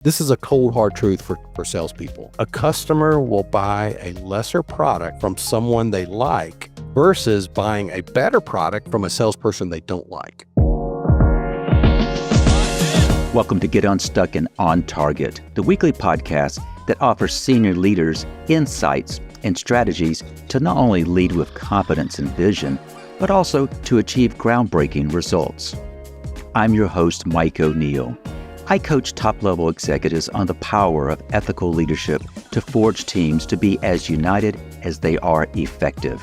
This is a cold, hard truth for salespeople. A customer will buy a lesser product from someone they like versus buying a better product from a salesperson they don't like. Welcome to Get Unstuck and On Target, the weekly podcast that offers senior leaders insights and strategies to not only lead with confidence and vision, but also to achieve groundbreaking results. I'm your host, Mike O'Neill. I coach top-level executives on the power of ethical leadership to forge teams to be as united as they are effective.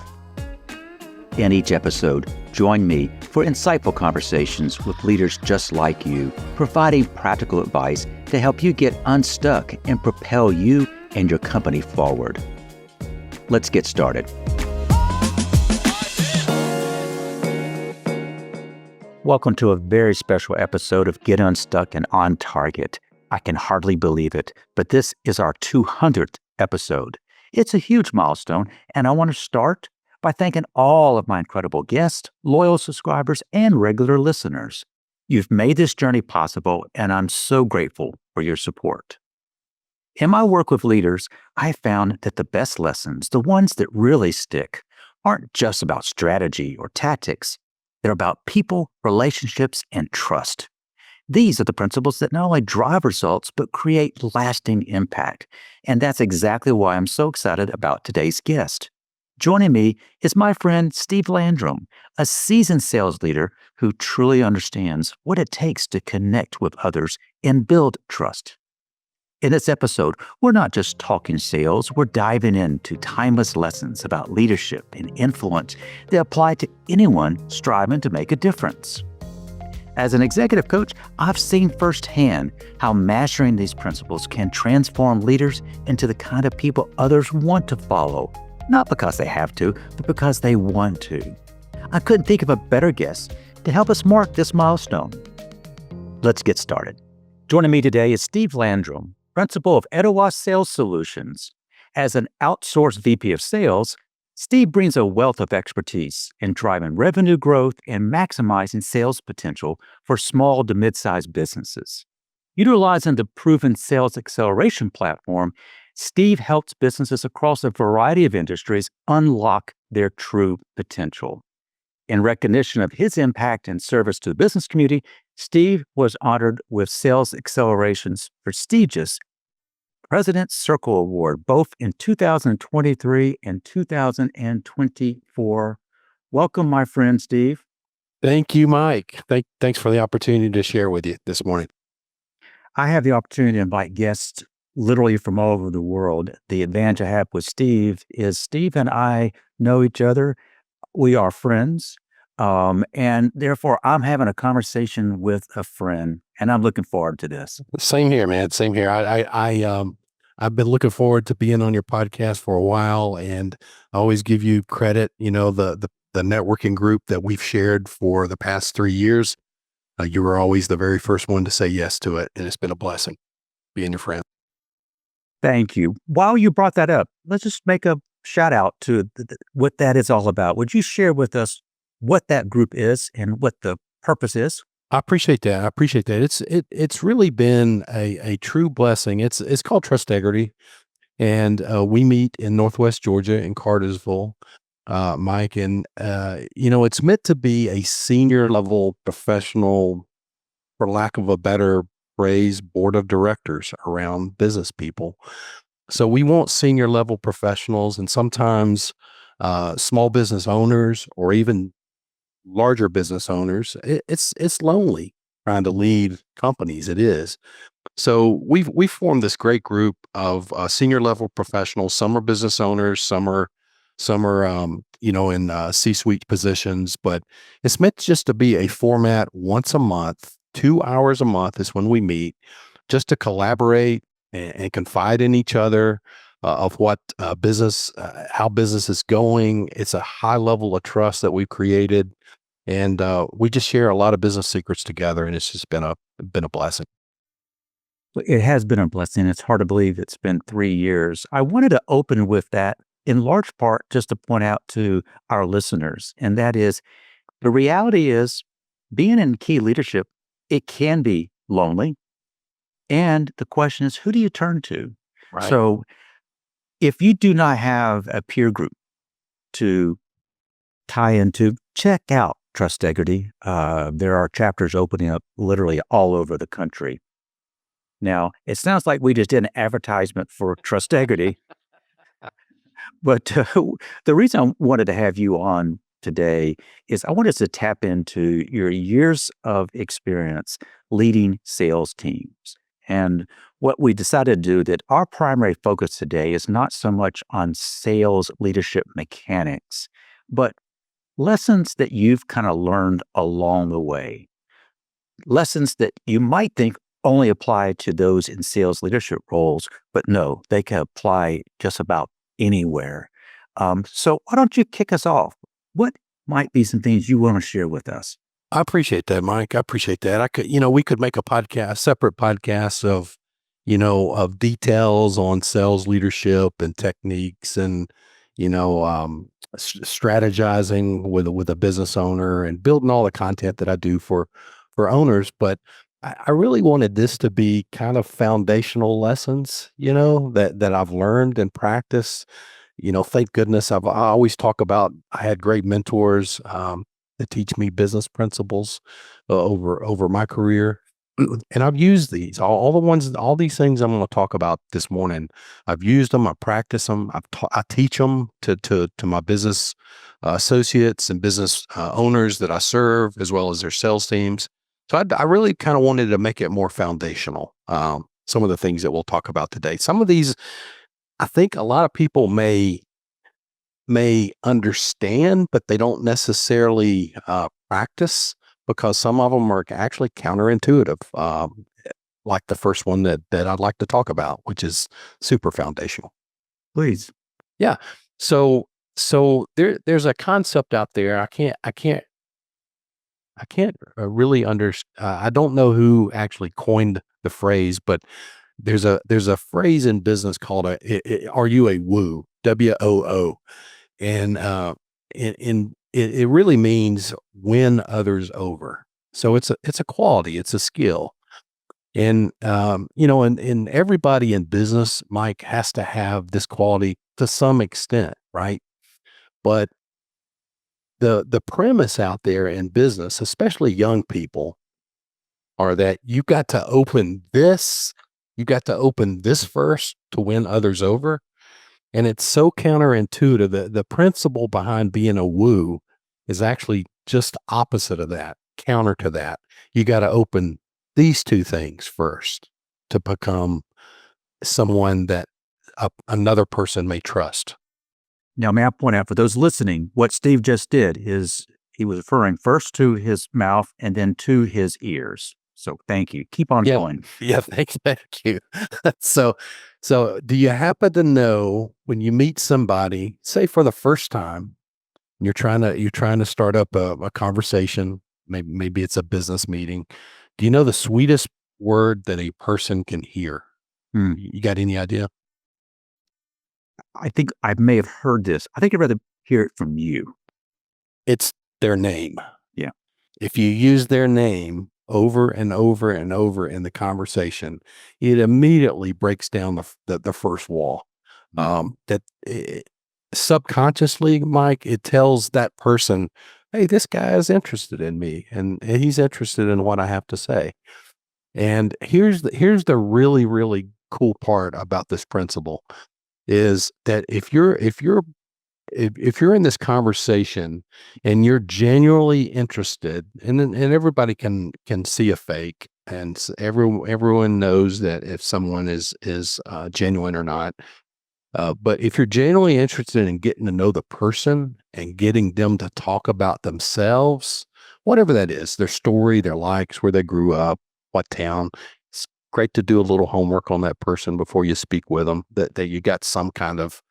In each episode, join me for insightful conversations with leaders just like you, providing practical advice to help you get unstuck and propel you and your company forward. Let's get started. Welcome to a very special episode of Get Unstuck and On Target. I can hardly believe it, but this is our 200th episode. It's a huge milestone, and I want to start by thanking all of my incredible guests, loyal subscribers, and regular listeners. You've made this journey possible, and I'm so grateful for your support. In my work with leaders, I found that the best lessons, the ones that really stick, aren't just about strategy or tactics. They're about people, relationships, and trust. These are the principles that not only drive results, but create lasting impact. And that's exactly why I'm so excited about today's guest. Joining me is my friend Steve Landrum, a seasoned sales leader who truly understands what it takes to connect with others and build trust. In this episode, we're not just talking sales, we're diving into timeless lessons about leadership and influence that apply to anyone striving to make a difference. As an executive coach, I've seen firsthand how mastering these principles can transform leaders into the kind of people others want to follow, not because they have to, but because they want to. I couldn't think of a better guest to help us mark this milestone. Let's get started. Joining me today is Steve Landrum, principal of Etowah Sales Solutions. As an outsourced VP of sales, Steve brings a wealth of expertise in driving revenue growth and maximizing sales potential for small to mid-sized businesses. Utilizing the proven sales acceleration platform, Steve helps businesses across a variety of industries unlock their true potential. In recognition of his impact and service to the business community, Steve was honored with Sales Acceleration's prestigious President's Circle Award, both in 2023 and 2024. Welcome, my friend, Steve. Thank you, Mike. Thanks for the opportunity to share with you this morning. I have the opportunity to invite guests literally from all over the world. The advantage I have with Steve is Steve and I know each other. We are friends. And therefore, I'm having a conversation with a friend, and I'm looking forward to this. Same here, man. Same here. I've been looking forward to being on your podcast for a while, and I always give you credit. You know, the networking group that we've shared for the past 3 years, you were always the very first one to say yes to it, and it's been a blessing being your friend. Thank you. While you brought that up, let's just make a shout out to what that is all about. Would you share with us what that group is and what the purpose is? I appreciate that. It's really been a true blessing. It's called Trust Integrity, and we meet in Northwest Georgia in Cartersville, Mike. And it's meant to be a senior level professional, for lack of a better phrase, board of directors around business people. So we want senior level professionals, and sometimes small business owners, or even larger business owners. It's lonely trying to lead companies. It is. So we've formed this great group of senior level professionals. Some are business owners, some are in C-suite positions, but it's meant just to be a format once a month, 2 hours a month is when we meet, just to collaborate and confide in each other of what how business is going. It's a high level of trust that we've created. And we just share a lot of business secrets together, and it's just been a blessing. It has been a blessing. It's hard to believe it's been 3 years. I wanted to open with that in large part just to point out to our listeners, and that is, the reality is being in key leadership, it can be lonely. And the question is, who do you turn to? Right. So if you do not have a peer group to tie into, check out Trust Integrity. There are chapters opening up literally all over the country. Now, it sounds like we just did an advertisement for Trust Integrity, but the reason I wanted to have you on today is I wanted to tap into your years of experience leading sales teams. And what we decided to do that our primary focus today is not so much on sales leadership mechanics, but lessons that you've kind of learned along the way, lessons that you might think only apply to those in sales leadership roles, but no, they can apply just about anywhere. So why don't you kick us off? What might be some things you want to share with us? I appreciate that, Mike. I appreciate that. I could, we could make a podcast, separate podcast of, of details on sales leadership and techniques and, strategizing with a business owner and building all the content that I do for owners. But I really wanted this to be kind of foundational lessons, that I've learned and practiced. Thank goodness I always talk about I had great mentors that teach me business principles over my career. And I've used these all the ones, all these things I'm going to talk about this morning. I've used them. I practice them. I teach them to my business associates and business owners that I serve, as well as their sales teams. So I really kind of wanted to make it more foundational. Some of the things that we'll talk about today. Some of these I think a lot of people may understand, but they don't necessarily practice because some of them are actually counterintuitive. Like the first one that I'd like to talk about, which is super foundational. Please. Yeah. So there's a concept out there. I can't really understand. I don't know who actually coined the phrase, but there's a phrase in business called "Are you a woo?" WOO, and it really means win others over. So it's a quality, it's a skill, and and everybody in business, Mike, has to have this quality to some extent, right? But the premise out there in business, especially young people, are that you got to open this first to win others over. And it's so counterintuitive that the principle behind being a woo is actually just opposite of that, counter to that. You got to open these two things first to become someone that another person may trust. Now, may I point out for those listening, what Steve just did is he was referring first to his mouth and then to his ears. So thank you. Keep on Yeah. going. Yeah. Thank you. so, so do you happen to know when you meet somebody, say for the first time, you're trying to start up a conversation, maybe it's a business meeting. Do you know the sweetest word that a person can hear? Hmm. You got any idea? I think I may have heard this. I think I'd rather hear it from you. It's their name. Yeah. If you use their name over and over and over in the conversation, it immediately breaks down the first wall. That subconsciously, Mike, it tells that person, "Hey, this guy is interested in me, and he's interested in what I have to say." And here's the really really cool part about this principle is that if you're in this conversation and you're genuinely interested, and everybody can see a fake, and everyone knows that if someone is genuine or not. But if you're genuinely interested in getting to know the person and getting them to talk about themselves, whatever that is, their story, their likes, where they grew up, what town, it's great to do a little homework on that person before you speak with them. That you got some kind of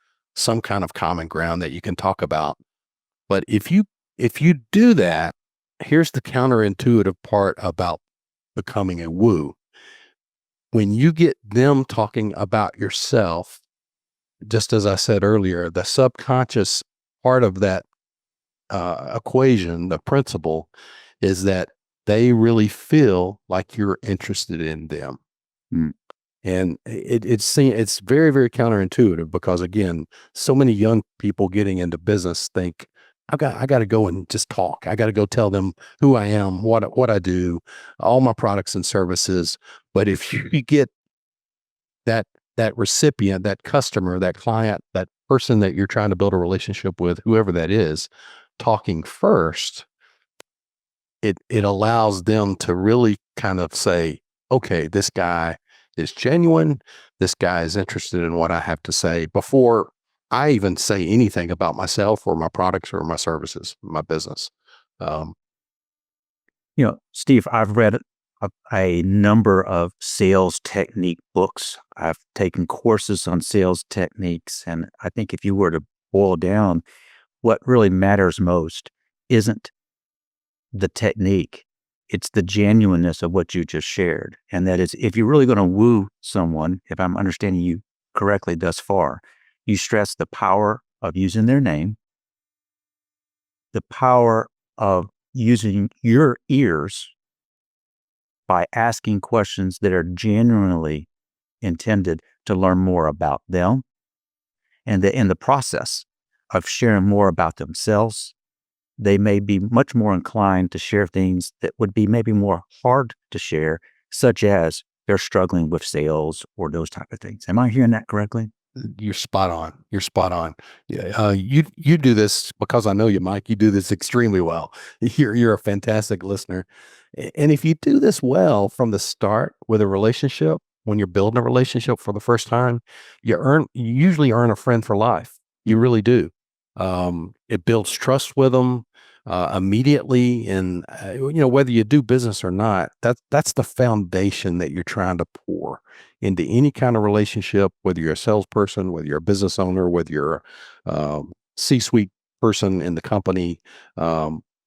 common ground that you can talk about. But if you do that, here's the counterintuitive part about becoming a woo. When you get them talking about yourself, just as I said earlier, the subconscious part of that equation, the principle, is that they really feel like you're interested in them. Mm. And it's very, very counterintuitive because again, so many young people getting into business think I got to go and just talk. I got to go tell them who I am, what I do, all my products and services. But if you get that that recipient, that customer, that client, that person that you're trying to build a relationship with, whoever that is, talking first, it allows them to really kind of say, okay, this guy is genuine. This guy is interested in what I have to say before I even say anything about myself or my products or my services, my business. Um, Steve, I've read a number of sales technique books. I've taken courses on sales techniques. And I think if you were to boil down, what really matters most isn't the technique, it's the genuineness of what you just shared. And that is, if you're really going to woo someone, if I'm understanding you correctly thus far, you stress the power of using their name, the power of using your ears by asking questions that are genuinely intended to learn more about them, and that in the process of sharing more about themselves, they may be much more inclined to share things that would be maybe more hard to share, such as they're struggling with sales or those type of things. Am I hearing that correctly? You're spot on. You're spot on. Yeah, you do this because I know you, Mike. You do this extremely well. You're a fantastic listener, and if you do this well from the start with a relationship, when you're building a relationship for the first time, you usually earn a friend for life. You really do. It builds trust with them immediately, and whether you do business or not, that's the foundation that you're trying to pour into any kind of relationship, whether you're a salesperson, whether you're a business owner, whether you're a C-suite person in the company,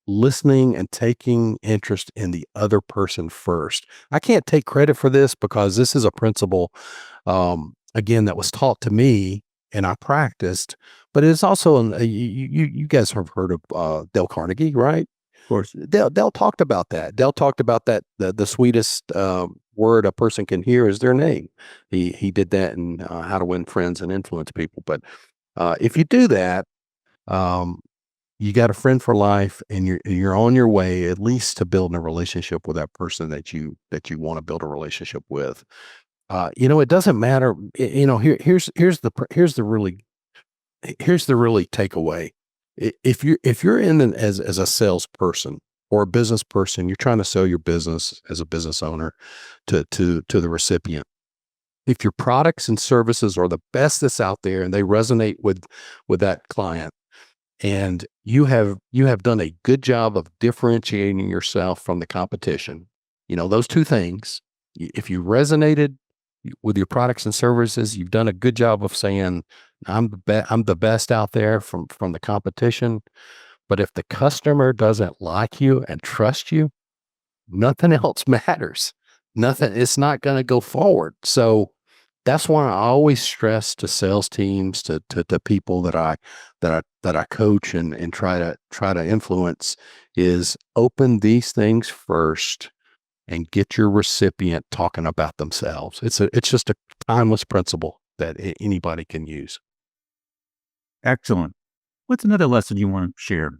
listening and taking interest in the other person first. I can't take credit for this because this is a principle, again, that was taught to me and I practiced, but it's also, you guys have heard of Dale Carnegie, right? Of course. Dell talked about that. Dell talked about that the sweetest word a person can hear is their name. He did that in How to Win Friends and Influence People. But if you do that, um, you got a friend for life, and you're on your way at least to building a relationship with that person that you want to build a relationship with. It doesn't matter. Here's the really takeaway. If you're in as a salesperson or a business person, you're trying to sell your business as a business owner to the recipient. If your products and services are the best that's out there and they resonate with that client, and you have done a good job of differentiating yourself from the competition, those two things. If you resonated with your products and services, you've done a good job of saying, I'm the best out there from the competition. But if the customer doesn't like you and trust you, nothing else matters. Nothing, it's not going to go forward. So that's why I always stress to sales teams, to people that I coach and try to influence, is open these things first and get your recipient talking about themselves. It's just a timeless principle that anybody can use. Excellent. What's another lesson you want to share?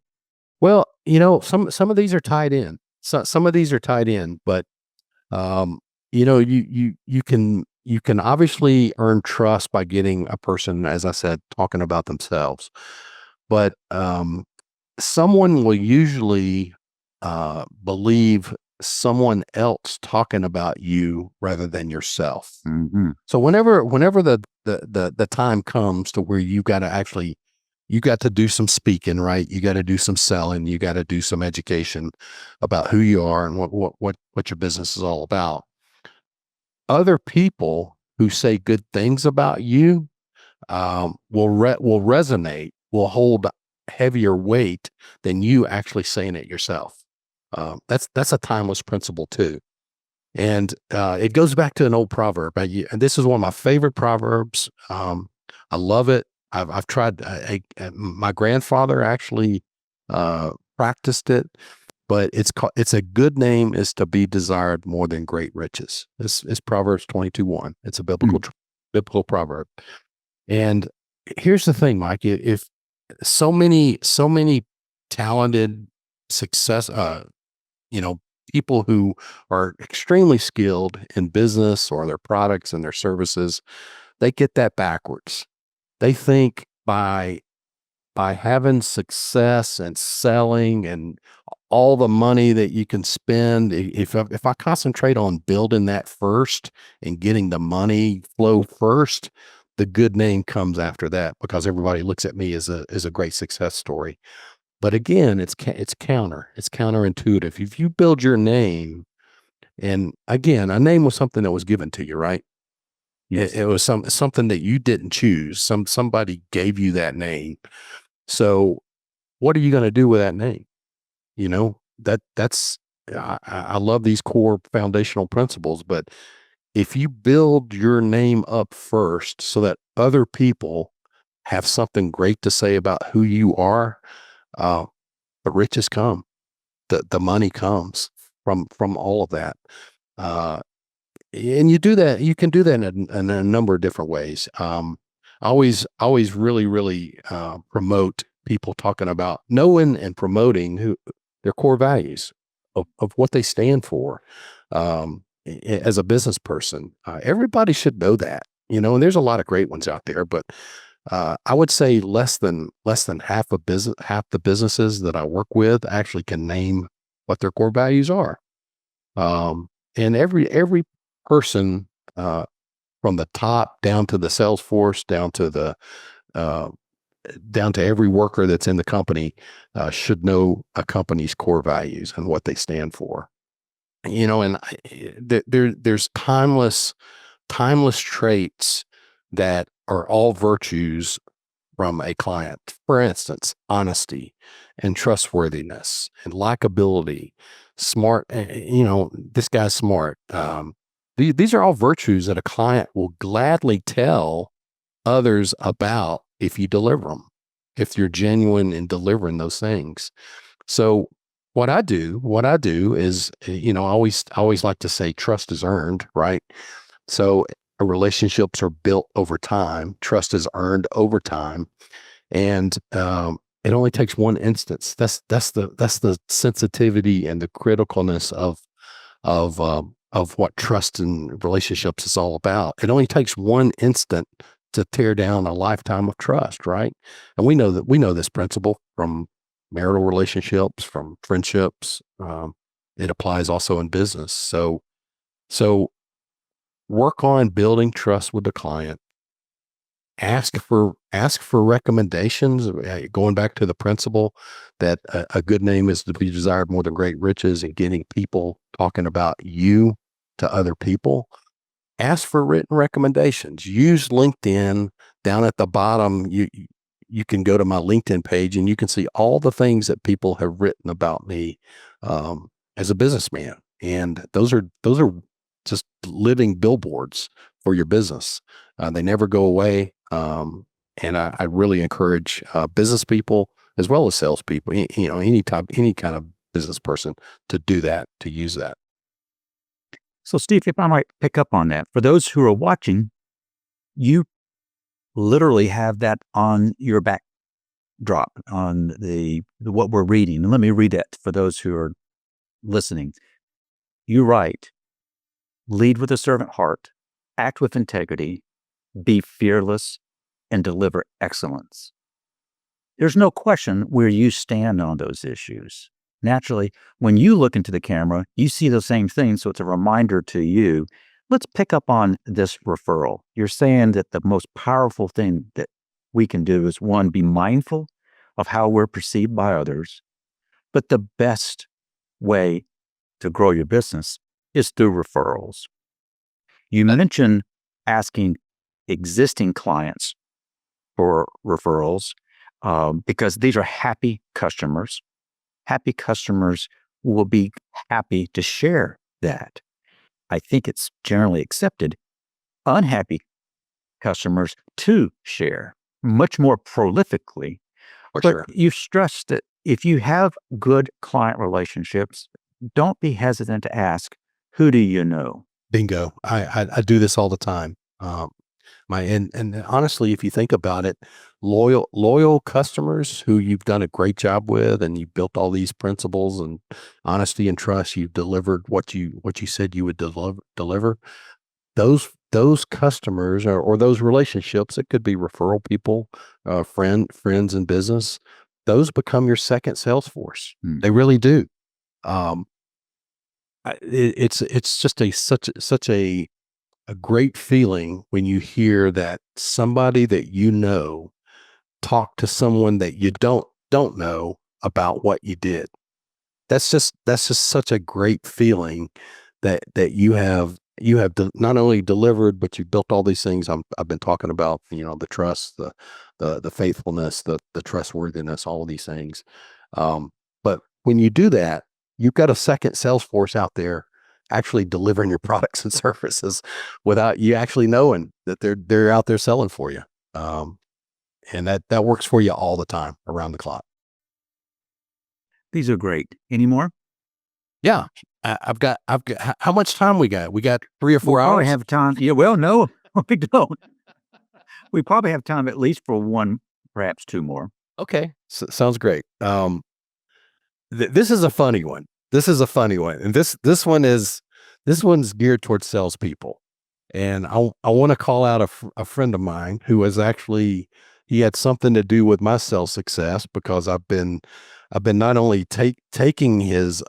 Well, some of these are tied in. Some of these are tied in, but you can obviously earn trust by getting a person, as I said, talking about themselves. But someone will usually believe someone else talking about you rather than yourself. Hmm. So whenever the time comes to where you got to do some speaking, right? You got to do some selling, you got to do some education about who you are and what your business is all about. Other people who say good things about you will resonate, will hold heavier weight than you actually saying it yourself. That's a timeless principle too. And it goes back to an old proverb. And this is one of my favorite proverbs. I love it. I've tried. My grandfather actually practiced it. but it's a good name is to be desired more than great riches. This is Proverbs 22:1. It's a Mm. biblical proverb. And here's the thing, Mike, if so many talented success you know, people who are extremely skilled in business or their products and their services, they get that backwards. They think by having success and selling and all the money that you can spend, if I concentrate on building that first and getting the money flow first, the good name comes after that because everybody looks at me as a great success story. But again, it's counterintuitive. If you build your name, and again, a name was something that was given to you, right? It Yes. was something that you didn't choose. Somebody gave you that name. So what are you going to do with that name? That's I love these core foundational principles, but if you build your name up first so that other people have something great to say about who you are, uh, the riches come, the money comes from all of that. Uh, and you can do that in a number of different ways. I always really promote people talking about knowing and promoting who their core values of what they stand for. As a business person, everybody should know that, and there's a lot of great ones out there, but I would say less than half the businesses that I work with actually can name what their core values are. And every person, uh, from the top down to the sales force, uh, down to every worker that's in the company, should know a company's core values and what they stand for. And there's timeless traits that are all virtues from a client. For instance, honesty and trustworthiness and likability, smart. This guy's smart. These are all virtues that a client will gladly tell others about if you deliver them, if you're genuine in delivering those things. So what I do is, I always like to say trust is earned, right? So relationships are built over time. Trust is earned over time, and it only takes one instance. That's the sensitivity and the criticalness of what trust and relationships is all about. It only takes one instant to tear down a lifetime of trust, right? And we know this principle from marital relationships, from friendships. It applies also in business. So work on building trust with the client. Ask for recommendations. Going back to the principle that a good name is to be desired more than great riches, and getting people talking about you to other people. Ask for written recommendations. Use LinkedIn. Down at the bottom, you can go to my LinkedIn page and you can see all the things that people have written about me, as a businessman. And those are just living billboards for your business. They never go away. And I really encourage business people as well as salespeople, any kind of business person, to do that, to use that. So, Steve, if I might pick up on that, for those who are watching, you literally have that on your backdrop on the what we're reading. And let me read it for those who are listening. You write, lead with a servant heart, act with integrity, be fearless, and deliver excellence. There's no question where you stand on those issues. Naturally, when you look into the camera, you see those same things, so it's a reminder to you. Let's pick up on this referral. You're saying that the most powerful thing that we can do is, one, be mindful of how we're perceived by others, but the best way to grow your business is through referrals. You mentioned asking existing clients for referrals, because these are happy customers. Happy customers will be happy to share that. I think it's generally accepted. Unhappy customers to share much more prolifically. For But sure. you've stressed that If you have good client relationships, don't be hesitant to ask, who do you know? Bingo. I do this all the time. My and honestly, if you think about it, loyal customers who you've done a great job with, and you built all these principles and honesty and trust, you've delivered what you said you would deliver. Those customers or those relationships, it could be referral people, friends in business. Those become your second sales force. Mm. They really do. Um, it's just such a great feeling when you hear that somebody that you know talk to someone that you don't know about what you did. That's just such a great feeling that you have not only delivered, but you built all these things I've been talking about, the trust, the faithfulness, the trustworthiness, all of these things. But when you do that, you've got a second sales force out there actually delivering your products and services without you actually knowing that they're out there selling for you. Um, and that works for you all the time around the clock. These are great. Any more? Yeah. I've got how much time we got? We got 3 or We 4 probably hours? have time. Yeah, well, no, we don't. We probably have time at least for one, perhaps two more. Okay. Sounds great. This is a funny one. This is a funny one. And this one's geared towards salespeople. And I want to call out a friend of mine who was actually he had something to do with my sales success because I've been not only taking his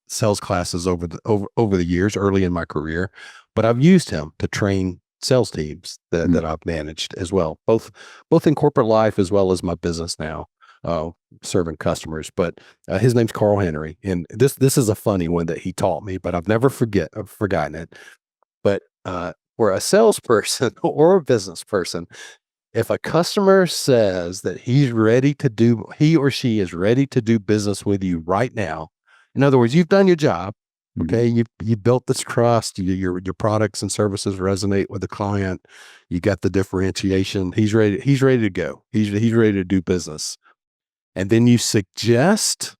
sales classes over the years early in my career, but I've used him to train sales teams Mm. that I've managed as well, both in corporate life as well as my business now, uh, serving customers. But his name's Carl Henry, and this is a funny one that he taught me, but I've forgotten it. But for a salesperson or a business person, if a customer says that he or she is ready to do business with you right now, in other words, you've done your job. Mhm. Okay, you built this trust. Your products and services resonate with the client. You got the differentiation. He's ready. He's ready to go. He's ready to do business. And then you suggest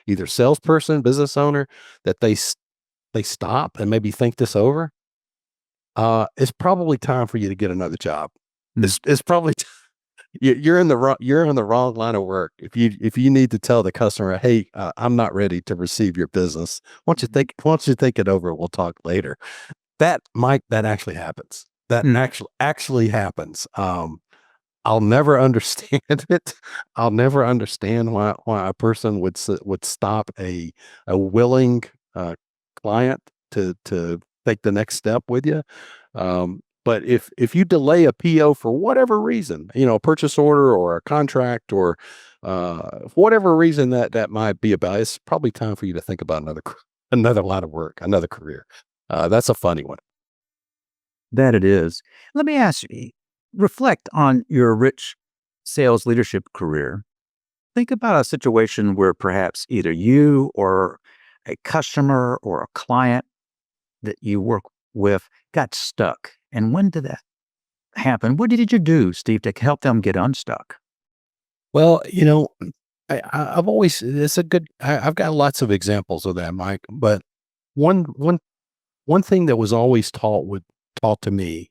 either salesperson, business owner, that they stop and maybe think this over. It's probably time for you to get another job. Mm. It's probably you're in the wrong line of work if you need to tell the customer, hey, I'm not ready to receive your business. Why don't you think it over? We'll talk later. That actually happens. That Mm. actually happens. I'll never understand it. I'll never understand why a person would stop a willing client to take the next step with you. But if you delay a PO for whatever reason, a purchase order or a contract or for whatever reason that might be about, it's probably time for you to think about another line of work, another career. That's a funny one. That it is. Let me ask you, reflect on your rich sales leadership career. Think about a situation where perhaps either you or a customer or a client that you work with got stuck. And when did that happen? What did you do, Steve, to help them get unstuck? Well, I've always it's a good. I've got lots of examples of that, Mike. But one one one thing that was always taught to me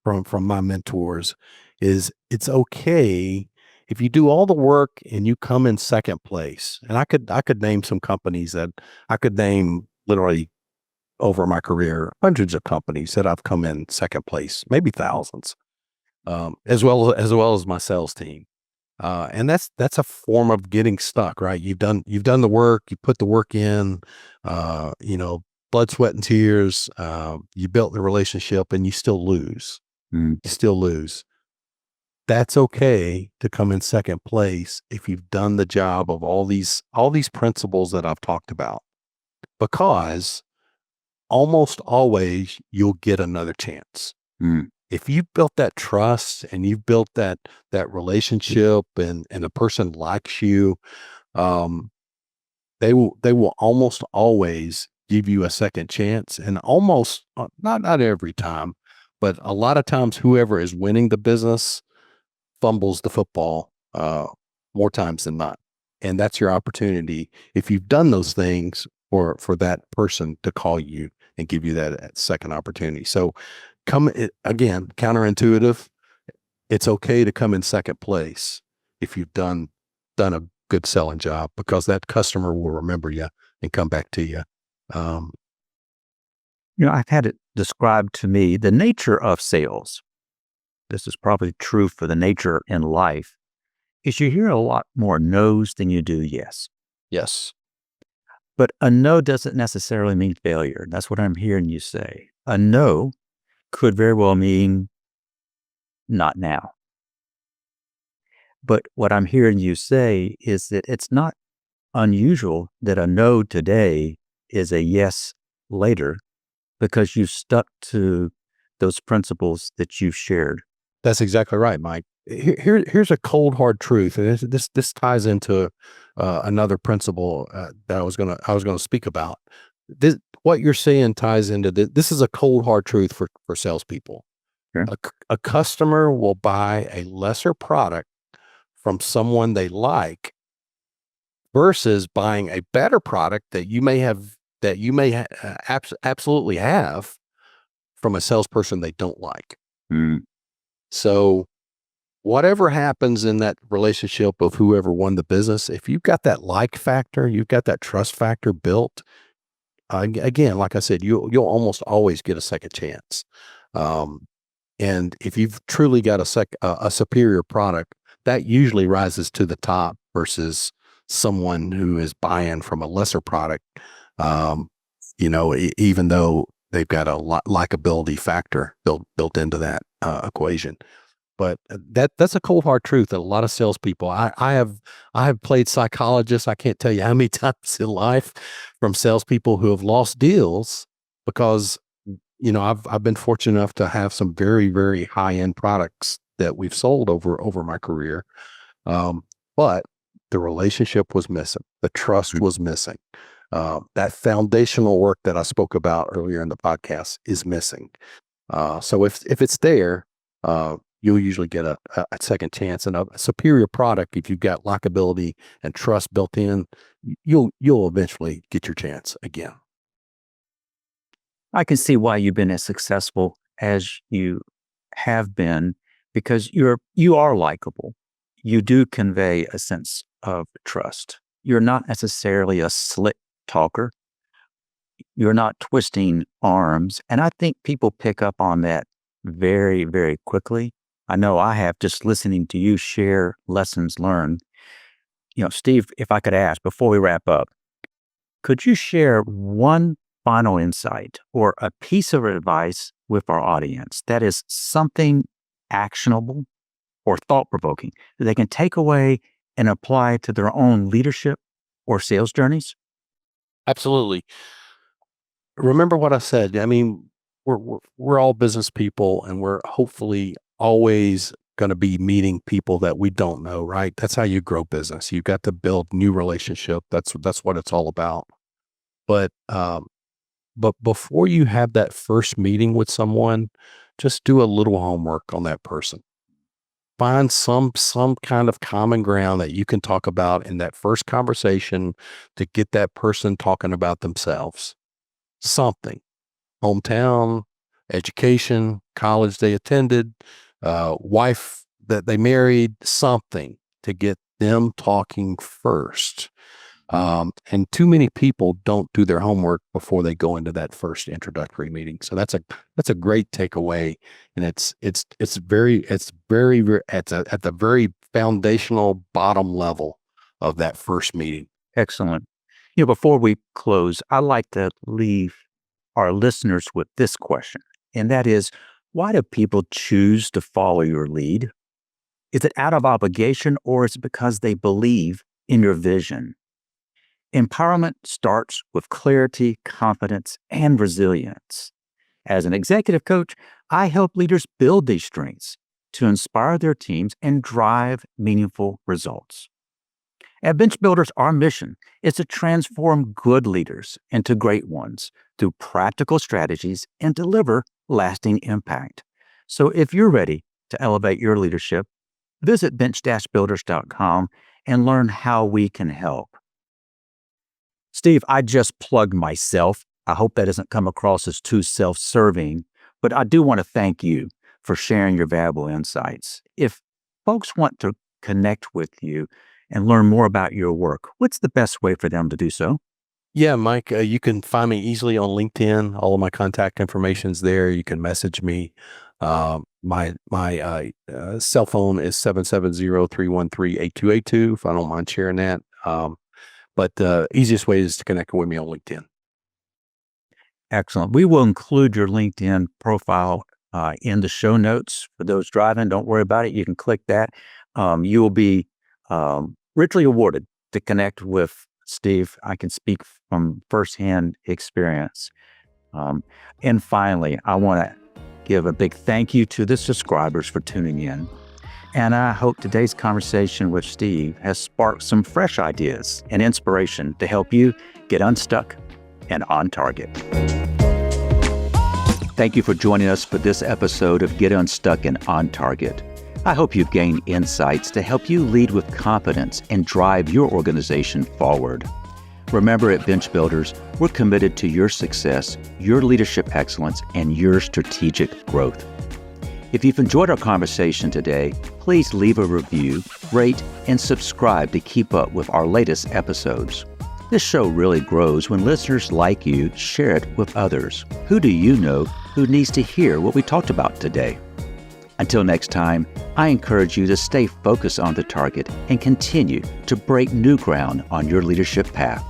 from my mentors is it's okay if you do all the work and you come in second place. And I could name some companies that I could name literally over my career, hundreds of companies that I've come in second place, maybe thousands, as well as my sales team. And that's a form of getting stuck, right? You've done the work, you put the work in, uh, you know, blood, sweat, and tears. You built the relationship, and you still lose. Mm. You still lose. That's okay to come in second place if you've done the job of all these principles that I've talked about, because almost always you'll get another chance. Mm. If you've built that trust and you've built that relationship and the person likes you, um, they will almost always give you a second chance, and almost not every time, but a lot of times whoever is winning the business fumbles the football uh, more times than not. And that's your opportunity if you've done those things for that person to call you and give you that second opportunity. So again, counterintuitive. It's okay to come in second place if you've done a good selling job, because that customer will remember you and come back to you. Um, I've had it described to me the nature of sales. This is probably true for the nature in life, is you hear a lot more no's than you do yes. yes, But a no doesn't necessarily mean failure. That's what I'm hearing you say. A no could very well mean not now. But what I'm hearing you say is that it's not unusual that a no today is a yes later because you stuck to those principles that you've shared. that's exactly right, Mike. Here's a cold hard truth, and this ties into another principle that I was gonna speak about. This, what you're saying ties into this. This is a cold hard truth for salespeople. Sure. A customer will buy a lesser product from someone they like versus buying a better product that you may absolutely have from a salesperson they don't like. Mm. So whatever happens in that relationship of whoever won the business, if you've got that like factor, you've got that trust factor built, again, like I said, you'll almost always get a second chance. Um, and if you've truly got a superior product, that usually rises to the top versus someone who is buying from a lesser product. Um, even though they've got a likability factor built into that equation. But that's a cold hard truth that a lot of salespeople. I have played psychologist. I can't tell you how many times in life from salespeople who have lost deals because I've been fortunate enough to have some very, very high end products that we've sold over my career. Um, but the relationship was missing. The trust was missing. That foundational work that I spoke about earlier in the podcast is missing. So if it's there, you'll usually get a second chance, and a superior product. If you've got likability and trust built in, you'll eventually get your chance again. I can see why you've been as successful as you have been because you are likable. You do convey a sense of trust. You're not necessarily a slick talker. You're not twisting arms. And I think people pick up on that very, very quickly. I know I have just listening to you share lessons learned. Steve, if I could ask before we wrap up, could you share one final insight or a piece of advice with our audience that is something actionable or thought provoking that they can take away and apply to their own leadership or sales journeys? Absolutely. Remember what I said. I mean, we're all business people, and we're hopefully always going to be meeting people that we don't know. Right? That's how you grow business. You've got to build new relationship. That's what it's all about. But before you have that first meeting with someone, just do a little homework on that person. Find some kind of common ground that you can talk about in that first conversation to get that person talking about themselves. Something. Hometown, education, college they attended, wife that they married, something to get them talking first. And too many people don't do their homework before they go into that first introductory meeting. So that's a great takeaway, and it's very at the very foundational bottom level of that first meeting. Excellent. Before we close, I like to leave our listeners with this question, and that is, why do people choose to follow your lead? Is it out of obligation or is it because they believe in your vision? Empowerment starts with clarity, confidence, and resilience. As an executive coach, I help leaders build these strengths to inspire their teams and drive meaningful results. At Bench Builders, our mission is to transform good leaders into great ones through practical strategies and deliver lasting impact. So if you're ready to elevate your leadership, Visit bench-builders.com and learn how we can help. Steve, I just plugged myself. I hope that doesn't come across as too self-serving, but I do want to thank you for sharing your valuable insights. If folks want to connect with you and learn more about your work, what's the best way for them to do so? Yeah, Mike, you can find me easily on LinkedIn. All of my contact information's there. You can message me. My cell phone is 770-313-8282 if I don't mind sharing that. But the easiest way is to connect with me on LinkedIn. Excellent. We will include your LinkedIn profile in the show notes for those driving. Don't worry about it. You can click that. You will be richly awarded to connect with Steve. I can speak from firsthand experience. And finally, I want to give a big thank you to the subscribers for tuning in. And I hope today's conversation with Steve has sparked some fresh ideas and inspiration to help you get unstuck and on target. Thank you for joining us for this episode of Get Unstuck and On Target. I hope you've gained insights to help you lead with confidence and drive your organization forward. Remember, at Bench Builders, we're committed to your success, your leadership excellence, and your strategic growth. If you've enjoyed our conversation today, please leave a review, rate, and subscribe to keep up with our latest episodes. This show really grows when listeners like you share it with others. Who do you know who needs to hear what we talked about today? Until next time, I encourage you to stay focused on the target and continue to break new ground on your leadership path.